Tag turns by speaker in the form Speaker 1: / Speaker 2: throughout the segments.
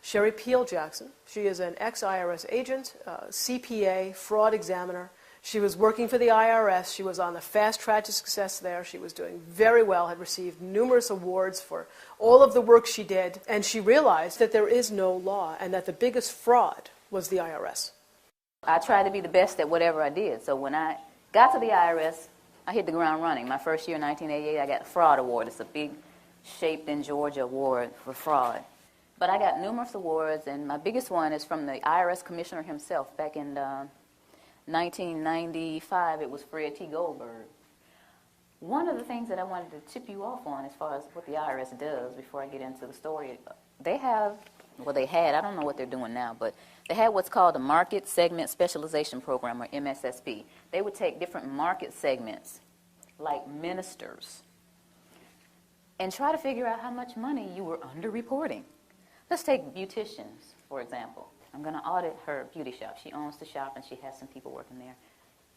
Speaker 1: Sherry Peel Jackson. She is an ex-IRS agent, CPA, fraud examiner. She was working for the IRS. She was on the fast track to success there. She was doing very well, had received numerous awards for all of the work she did. And she realized that there is no law and that the biggest fraud was the IRS.
Speaker 2: I tried to be the best at whatever I did. So when I got to the IRS, I hit the ground running. My first year in 1988, I got the Fraud Award. It's a big Shaped in Georgia award for fraud. But I got numerous awards, and my biggest one is from the IRS commissioner himself. Back in 1995, it was Fred T. Goldberg. One of the things that I wanted to tip you off on as far as what the IRS does before I get into the story, they had, I don't know what they're doing now, but they had what's called a Market Segment Specialization Program, or MSSP. They would take different market segments, like ministers, and try to figure out how much money you were underreporting. Let's take beauticians, for example. I'm going to audit her beauty shop. She owns the shop, and she has some people working there.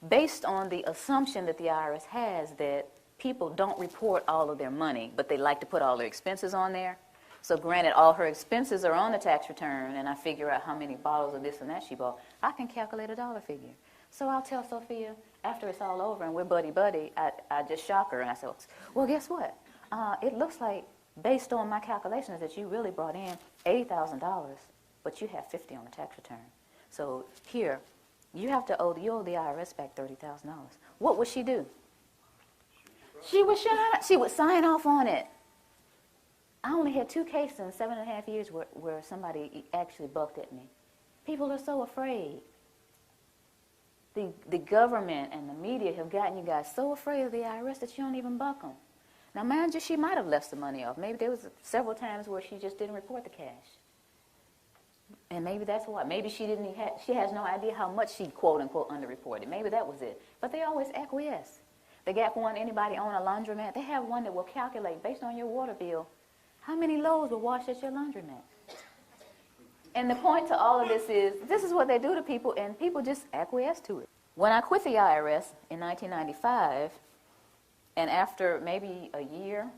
Speaker 2: Based on the assumption that the IRS has that people don't report all of their money, but they like to put all their expenses on there. So granted, all her expenses are on the tax return, and I figure out how many bottles of this and that she bought, I can calculate a dollar figure. So I'll tell Sophia, after it's all over and we're buddy-buddy, I just shock her, and I say, well, guess what? It looks like, based on my calculations, that you really brought in $80,000, but you have $50 on the tax return. So here, you owe the IRS back $30,000. What would she do? She would sign off on it. I only had 2 cases in 7.5 years where somebody actually bucked at me. People are so afraid. The government and the media have gotten you guys so afraid of the IRS that you don't even buck them. Now, mind you, she might have left some money off. Maybe there was several times where she just didn't report the cash. And maybe that's why. Maybe she has no idea how much she, quote-unquote, underreported. Maybe that was it. But they always acquiesce. They got one, anybody own a laundromat, they have one that will calculate, based on your water bill, how many loads were washed at your laundromat. And the point to all of this is what they do to people, and people just acquiesce to it. When I quit the IRS in 1995, and after maybe a year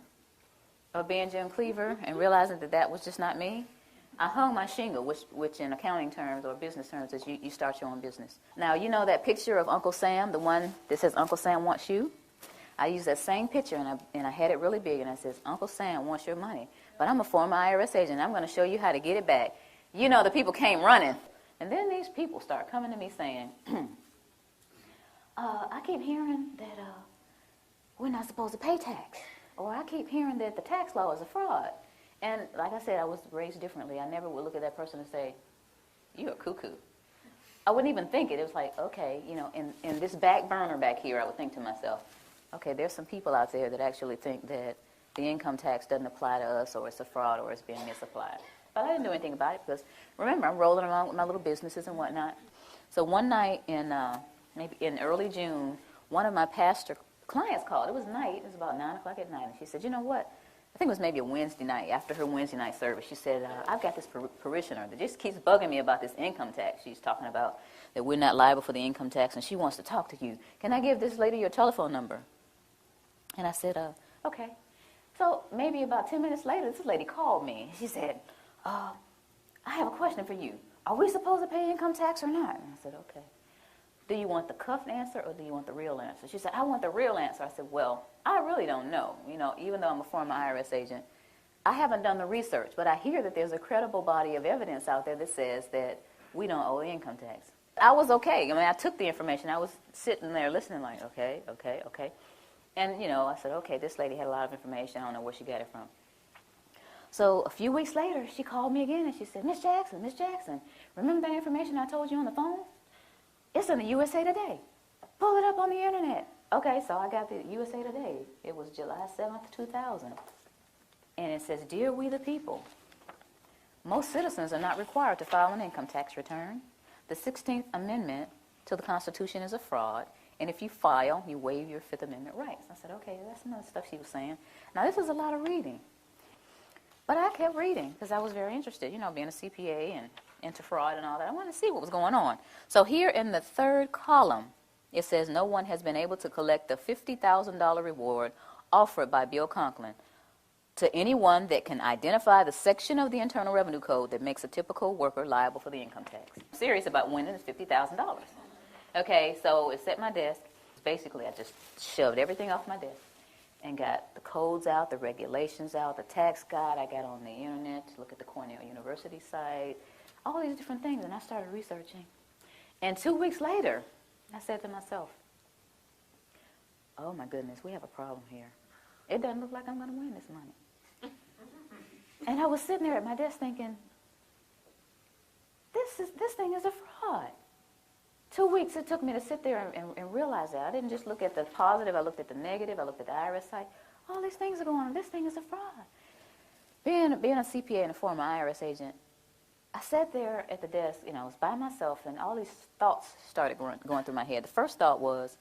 Speaker 2: of being Jim Cleaver and realizing that that was just not me, I hung my shingle, which in accounting terms or business terms is you start your own business. Now, you know that picture of Uncle Sam, the one that says Uncle Sam wants you? I used that same picture, and I had it really big, and I says, Uncle Sam wants your money, but I'm a former IRS agent. I'm going to show you how to get it back. You know, the people came running. And then these people start coming to me saying, I keep hearing that we're not supposed to pay tax. Or I keep hearing that the tax law is a fraud. And like I said, I was raised differently. I never would look at that person and say, you're a cuckoo. I wouldn't even think it. It was like, okay, you know, in this back burner back here, I would think to myself, okay, there's some people out there that actually think that the income tax doesn't apply to us, or it's a fraud, or it's being misapplied. But I didn't do anything about it because, remember, I'm rolling around with my little businesses and whatnot. So one night maybe in early June, one of my pastor clients called. It was night. It was about 9 o'clock at night. And she said, you know what? I think it was maybe a Wednesday night, after her Wednesday night service. She said, I've got this parishioner that just keeps bugging me about this income tax. She's talking about that we're not liable for the income tax, and she wants to talk to you. Can I give this lady your telephone number? And I said, okay. So maybe about 10 minutes later, this lady called me. She said, I have a question for you. Are we supposed to pay income tax or not? And I said, okay. Do you want the cuffed answer or do you want the real answer? She said, I want the real answer. I said, well, I really don't know. You know, even though I'm a former IRS agent, I haven't done the research, but I hear that there's a credible body of evidence out there that says that we don't owe the income tax. I was okay. I mean, I took the information. I was sitting there listening like, okay. And, you know, I said, okay, this lady had a lot of information. I don't know where she got it from. So a few weeks later, she called me again, and she said, Miss Jackson, remember that information I told you on the phone? It's in the USA Today. Pull it up on the internet. Okay, so I got the USA Today. It was July 7th, 2000. And it says, Dear we the people, most citizens are not required to file an income tax return. The 16th Amendment to the Constitution is a fraud. And if you file, you waive your Fifth Amendment rights. I said, okay, that's some of the stuff she was saying. Now, this is a lot of reading. But I kept reading because I was very interested, you know, being a CPA and into fraud and all that. I wanted to see what was going on. So here in the third column, it says, no one has been able to collect the $50,000 reward offered by Bill Conklin. to anyone that can identify the section of the Internal Revenue Code that makes a typical worker liable for the income tax. I'm serious about winning is $50,000. Okay, so it's at my desk. Basically, I just shoved everything off my desk and got the codes out, the regulations out, the tax guide I got on the internet to look at the Cornell University site, all these different things, and I started researching. And 2 weeks later, I said to myself, oh my goodness, we have a problem here. It doesn't look like I'm going to win this money. And I was sitting there at my desk thinking, this thing is a fraud. 2 weeks it took me to sit there and realize that. I didn't just look at the positive, I looked at the negative, I looked at the IRS site. All these things are going on. This thing is a fraud. Being a CPA and a former IRS agent, I sat there at the desk, I was by myself, and all these thoughts started going through my head. The first thought was,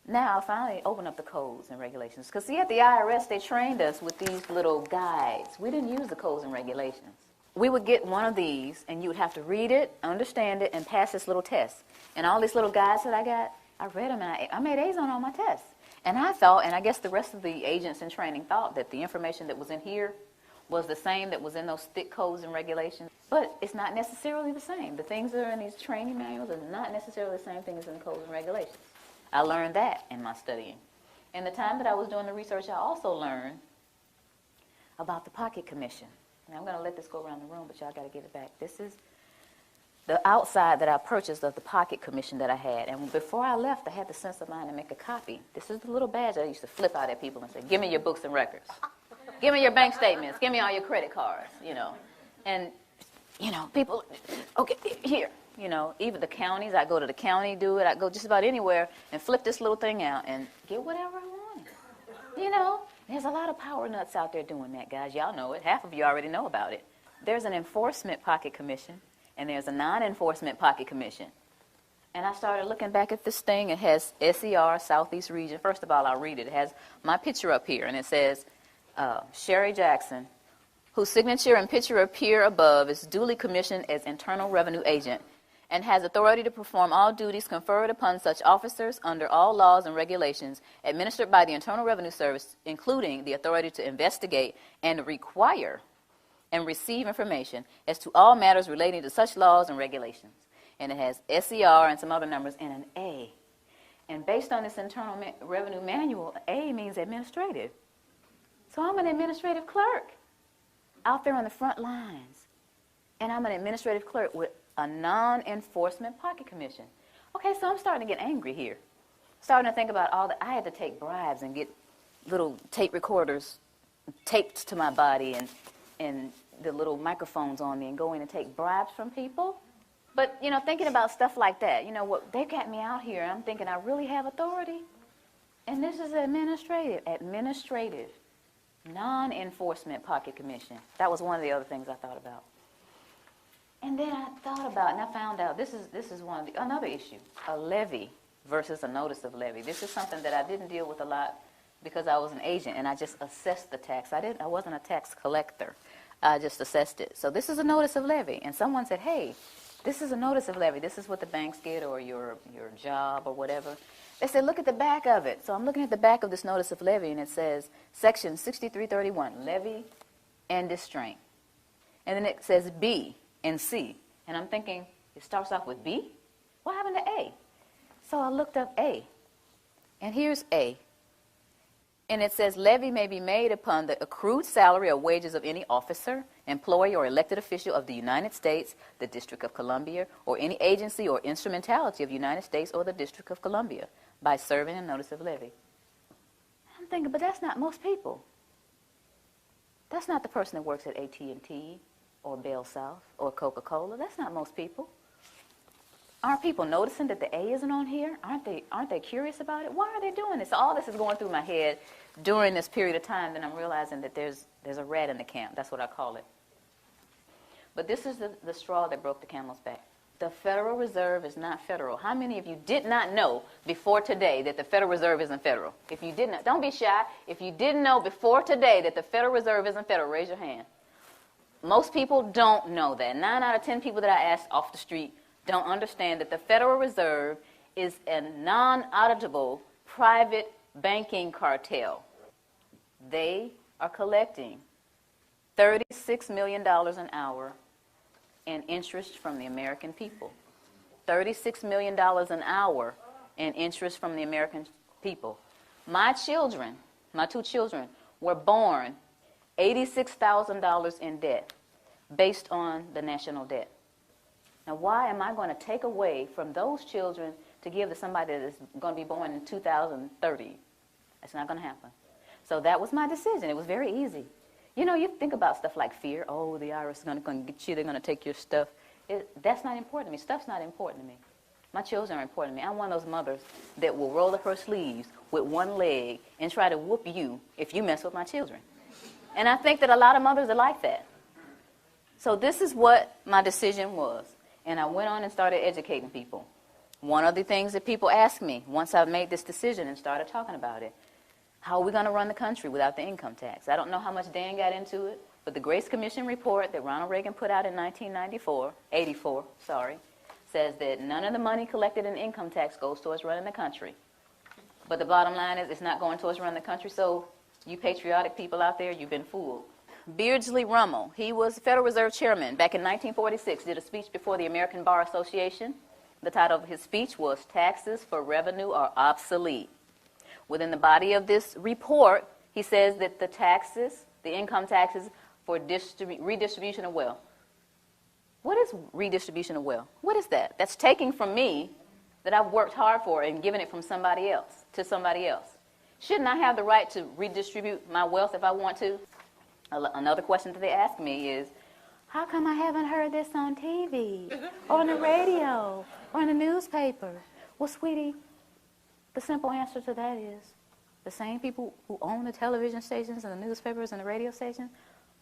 Speaker 2: now I'll finally open up the codes and regulations. Because see, at the IRS, they trained us with these little guides. We didn't use the codes and regulations. We would get one of these, and you would have to read it, understand it, and pass this little test. And all these little guides that I got, I read them, and I made A's on all my tests. And I thought, and I guess the rest of the agents in training thought, that the information that was in here was the same that was in those thick codes and regulations. But it's not necessarily the same. The things that are in these training manuals are not necessarily the same thing as in the codes and regulations. I learned that in my studying. In the time that I was doing the research, I also learned about the pocket commission. And I'm going to let this go around the room, but y'all got to give it back. This is the outside that I purchased of the pocket commission that I had. And before I left, I had the sense of mind to make a copy. This is the little badge I used to flip out at people and say, give me your books and records. Give me your bank statements. Give me all your credit cards, And, people, okay, here. Even the counties, I go to the county, do it. I go just about anywhere and flip this little thing out and get whatever I want. There's a lot of power nuts out there doing that, guys. Y'all know it. Half of you already know about it. There's an enforcement pocket commission, and there's a non-enforcement pocket commission. And I started looking back at this thing. It has SER, Southeast Region. First of all, I'll read it. It has my picture up here, and it says, Sherry Jackson, whose signature and picture appear above, is duly commissioned as Internal Revenue Agent and has authority to perform all duties conferred upon such officers under all laws and regulations administered by the Internal Revenue Service, including the authority to investigate and require and receive information as to all matters relating to such laws and regulations. And it has SER and some other numbers and an A. And based on this Internal Revenue Manual, A means administrative. So I'm an administrative clerk out there on the front lines. And I'm an administrative clerk with a non-enforcement pocket commission. Okay, so I'm starting to get angry here. Starting to think about I had to take bribes and get little tape recorders taped to my body and the little microphones on me and go in and take bribes from people. But, thinking about stuff like that, what they've got me out here, I'm thinking I really have authority. And this is administrative, non-enforcement pocket commission. That was one of the other things I thought about. And then I thought about, and I found out, this is another issue, a levy versus a notice of levy. This is something that I didn't deal with a lot because I was an agent and I just assessed the tax. I wasn't a tax collector. I just assessed it. So this is a notice of levy. And someone said, hey, this is a notice of levy. This is what the banks get or your job or whatever. They said, look at the back of it. So I'm looking at the back of this notice of levy, and it says, Section 6331, levy and distraint. And then it says B and C. And I'm thinking, it starts off with B? What happened to A? So I looked up A. And here's A. And it says, levy may be made upon the accrued salary or wages of any officer, employee, or elected official of the United States, the District of Columbia, or any agency or instrumentality of the United States or the District of Columbia by serving a notice of levy. I'm thinking, but that's not most people. That's not the person that works at AT&T or Bell South or Coca-Cola. That's not most people. Aren't people noticing that the A isn't on here? Aren't they curious about it? Why are they doing this? All this is going through my head during this period of time, then I'm realizing that there's a rat in the camp. That's what I call it. But this is the straw that broke the camel's back. The Federal Reserve is not federal. How many of you did not know before today that the Federal Reserve isn't federal? If you didn't, don't be shy. If you didn't know before today that the Federal Reserve isn't federal, raise your hand. Most people don't know that. 9 out of 10 people that I asked off the street don't understand that the Federal Reserve is a non-auditable private banking cartel. They are collecting $36 million an hour in interest from the American people. $36 million an hour in interest from the American people. My children, my two children, were born $86,000 in debt based on the national debt. Now, why am I going to take away from those children to give to somebody that is going to be born in 2030? That's not going to happen. So that was my decision. It was very easy. You know, you think about stuff like fear. Oh, the IRS is going to get you. They're going to take your stuff. That's not important to me. Stuff's not important to me. My children are important to me. I'm one of those mothers that will roll up her sleeves with one leg and try to whoop you if you mess with my children. And I think that a lot of mothers are like that. So this is what my decision was. And I went on and started educating people. One of the things that people asked me once I made this decision and started talking about it, how are we going to run the country without the income tax? I don't know how much Dan got into it, but the Grace Commission report that Ronald Reagan put out in 1984, says that none of the money collected in income tax goes towards running the country. But the bottom line is it's not going towards running the country, so you patriotic people out there, you've been fooled. Beardsley Rummel, he was Federal Reserve Chairman back in 1946, did a speech before the American Bar Association. The title of his speech was Taxes for Revenue Are Obsolete. Within the body of this report, he says that the taxes, the income taxes for redistribution of wealth. What is redistribution of wealth? What is that? That's taking from me that I've worked hard for and giving it from somebody else to somebody else. Shouldn't I have the right to redistribute my wealth if I want to? Another question that they ask me is, how come I haven't heard this on TV, or on the radio, or in the newspaper? Well, sweetie, the simple answer to that is the same people who own the television stations and the newspapers and the radio stations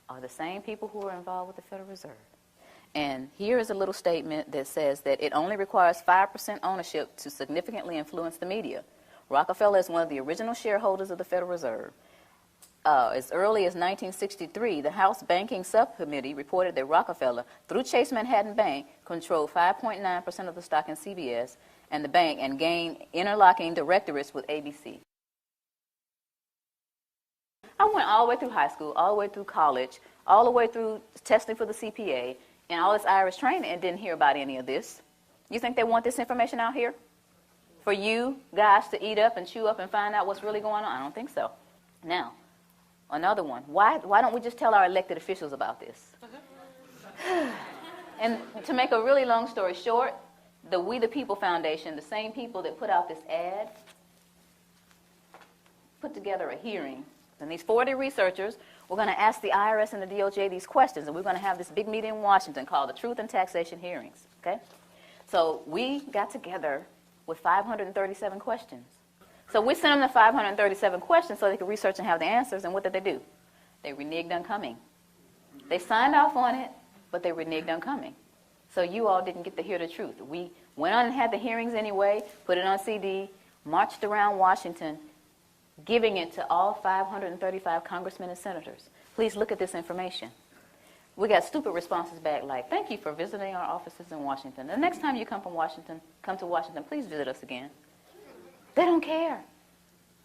Speaker 2: are the same people who are involved with the Federal Reserve. And here is a little statement that says that it only requires 5% ownership to significantly influence the media. Rockefeller is one of the original shareholders of the Federal Reserve. As early as 1963, the House Banking Subcommittee reported that Rockefeller, through Chase Manhattan Bank, controlled 5.9% of the stock in CBS and the bank and gained interlocking directorates with ABC. I went all the way through high school, all the way through college, all the way through testing for the CPA, and all this IRS training and didn't hear about any of this. You think they want this information out here? For you guys to eat up and chew up and find out what's really going on? I don't think so. Now, another one. Why don't we just tell our elected officials about this? And to make a really long story short, the We the People Foundation, the same people that put out this ad, put together a hearing. And these 40 researchers were going to ask the IRS and the DOJ these questions, and we're going to have this big meeting in Washington called the Truth and Taxation Hearings. Okay? So we got together with 537 questions. So we sent them the 537 questions so they could research and have the answers, and what did they do? They reneged on coming. They signed off on it, but they reneged on coming. So you all didn't get to hear the truth. We went on and had the hearings anyway, put it on CD, marched around Washington, giving it to all 535 congressmen and senators. Please look at this information. We got stupid responses back like, thank you for visiting our offices in Washington. The next time you come to Washington, please visit us again. They don't care.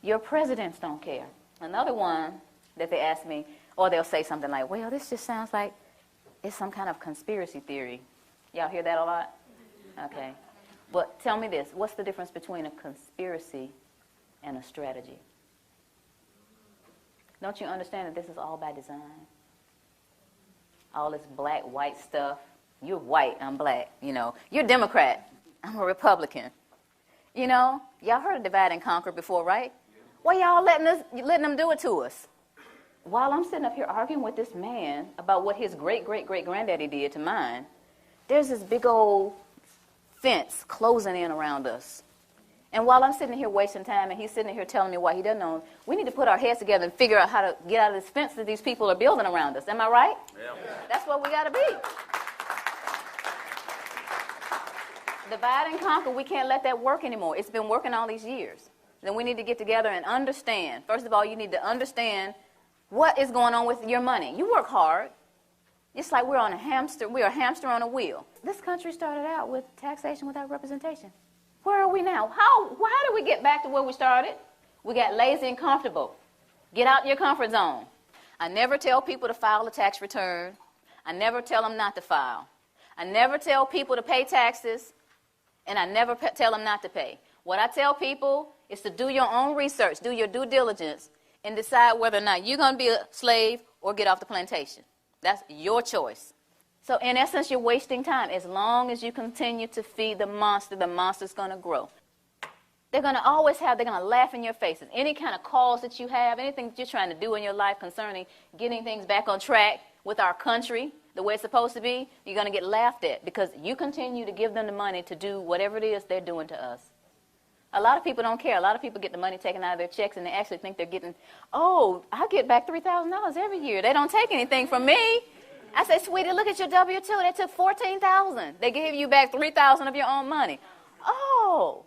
Speaker 2: Your presidents don't care. Another one that they ask me, or they'll say something like, well, this just sounds like it's some kind of conspiracy theory. Y'all hear that a lot? Okay. But tell me this, what's the difference between a conspiracy and a strategy? Don't you understand that this is all by design? All this black, white stuff. You're white, I'm black, you know. You're Democrat, I'm a Republican. You know, y'all heard of divide and conquer before, right? Why y'all letting them do it to us? While I'm sitting up here arguing with this man about what his great-great-great-granddaddy did to mine, there's this big old fence closing in around us. And while I'm sitting here wasting time and he's sitting here telling me why he doesn't know, we need to put our heads together and figure out how to get out of this fence that these people are building around us. Am I right? Yeah. That's what we got to be. Divide and conquer, we can't let that work anymore. It's been working all these years. Then we need to get together and understand. First of all, you need to understand what is going on with your money. You work hard. It's like we're a hamster on a wheel. This country started out with taxation without representation. Where are we now? How did we get back to where we started? We got lazy and comfortable. Get out your comfort zone. I never tell people to file a tax return. I never tell them not to file. I never tell people to pay taxes, and I never tell them not to pay. What I tell people is to do your own research, do your due diligence, and decide whether or not you're going to be a slave or get off the plantation. That's your choice. So in essence, you're wasting time. As long as you continue to feed the monster's going to grow. They're going to laugh in your faces. Any kind of cause that you have, anything that you're trying to do in your life concerning getting things back on track with our country, the way it's supposed to be, you're going to get laughed at because you continue to give them the money to do whatever it is they're doing to us. A lot of people don't care. A lot of people get the money taken out of their checks and they actually think they're getting, oh, I get back $3,000 every year. They don't take anything from me. I said, sweetie, look at your W-2. They took $14,000. They gave you back $3,000 of your own money. Oh.